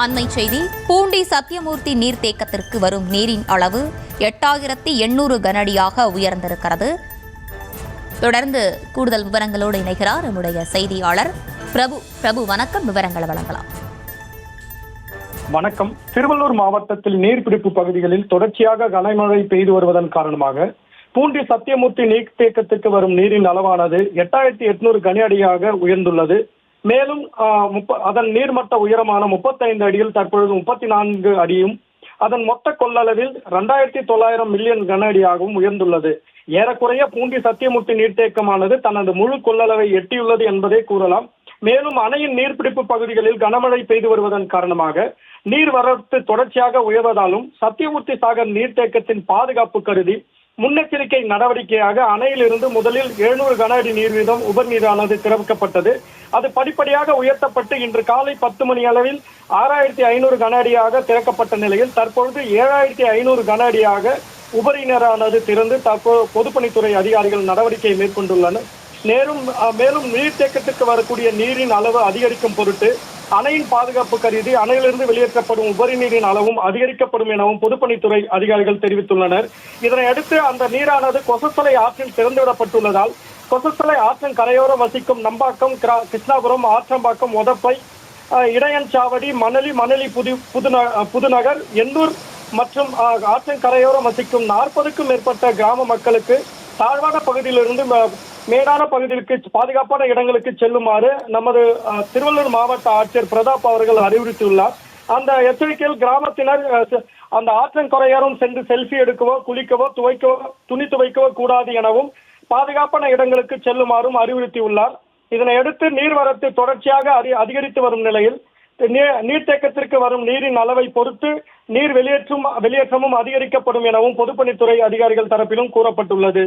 அண்மை செய்தி. பூண்டி சத்தியமூர்த்தி நீர்த்தேக்கத்திற்கு வரும் நீரின் அளவு 8800 கனஅடியாக உயர்ந்திருக்கிறது. தொடர்ந்து கூடுதல் விவரங்களோடு இணைகிறார் நம்முடைய செய்தியாளர் பிரபு. பிரபு, வணக்கம். விவரங்களை வழங்கலாம். வணக்கம். திருவள்ளூர் மாவட்டத்தில் நீர்பிடிப்பு பகுதிகளில் தொடர்ச்சியாக கனமழை பெய்து வருவதன் காரணமாக பூண்டி சத்தியமூர்த்தி நீர்த்தேக்கத்திற்கு வரும் நீரின் அளவானது 8800 கனஅடியாக உயர்ந்துள்ளது. மேலும் அதன் நீர்மட்ட உயரமான 35 அடியில் தற்பொழுது 34 அடியும், அதன் மொத்த கொள்ளளவில் 2900 மில்லியன் கன அடியாகவும் உயர்ந்துள்ளது. ஏறக்குறைய பூண்டி சத்தியமூர்த்தி நீர்த்தேக்கமானது தனது முழு கொள்ளளவை எட்டியுள்ளது என்பதை கூறலாம். மேலும் அணையின் நீர்பிடிப்பு பகுதிகளில் கனமழை பெய்து வருவதன் காரணமாக நீர்வரத்து தொடர்ச்சியாக உயர்வதாலும் சத்தியமூர்த்தி சாகர் நீர்த்தேக்கத்தின் பாதுகாப்பு கருதி முன்னெச்சரிக்கை நடவடிக்கையாக அணையிலிருந்து முதலில் 700 கன அடி நீர் வீதம் உபர்நீரானது திறக்கப்பட்டது. அது படிப்படியாக உயர்த்தப்பட்டு இன்று காலை 10 மணி அளவில் 6500 கன அடியாக திறக்கப்பட்ட நிலையில் தற்பொழுது 7500 கன அடியாக உபரி நீரானது திறந்து பொதுப்பணித்துறை அதிகாரிகள் நடவடிக்கை மேற்கொண்டுள்ளனர். மேலும் நீர்த்தேக்கத்திற்கு வரக்கூடிய நீரின் அளவு அதிகரிக்கும் பொருட்டு அணையின் பாதுகாப்பு கருதி அணையிலிருந்து வெளியேற்றப்படும் உபரி நீரின் அளவும் அதிகரிக்கப்படும் எனவும் பொதுப்பணித்துறை அதிகாரிகள் தெரிவித்துள்ளனர். இதனையடுத்து அந்த நீரானது கொசஸ்தலை ஆற்றில் திறந்துவிடப்பட்டுள்ளதால் கொசஸ்தலை ஆற்றின் கரையோரம் வசிக்கும் நம்பாக்கம், கிருஷ்ணாபுரம், ஆற்றம்பாக்கம், ஒதப்பை, இடையன்சாவடி, மணலி புதுநகர், எண்ணூர் மற்றும் ஆற்றின் கரையோரம் வசிக்கும் 40க்கும் மேற்பட்ட கிராம மக்களுக்கு தாழ்வான பகுதியிலிருந்து மேடான பகுதிகளுக்கு பாதுகாப்பான இடங்களுக்கு செல்லுமாறு நமது திருவள்ளூர் மாவட்ட ஆட்சியர் பிரதாப் அவர்கள் அறிவுறுத்தியுள்ளார். அந்த எச்சரிக்கையில் கிராமத்தினர் அந்த ஆற்றின் கரையோரம் சென்று செல்ஃபி எடுக்கவோ, குளிக்கவோ, துணி துவைக்கவோ கூடாது எனவும் பாதுகாப்பான இடங்களுக்கு செல்லுமாறும் அறிவுறுத்தியுள்ளார். இதனையடுத்து நீர்வரத்து தொடர்ச்சியாக அதிகரித்து வரும் நிலையில் நீர்த்தேக்கத்திற்கு வரும் நீரின் அளவை பொறுத்து நீர் வெளியேற்றமும் அதிகரிக்கப்படும் எனவும் பொதுப்பணித்துறை அதிகாரிகள் தரப்பிலும் கூறப்பட்டுள்ளது.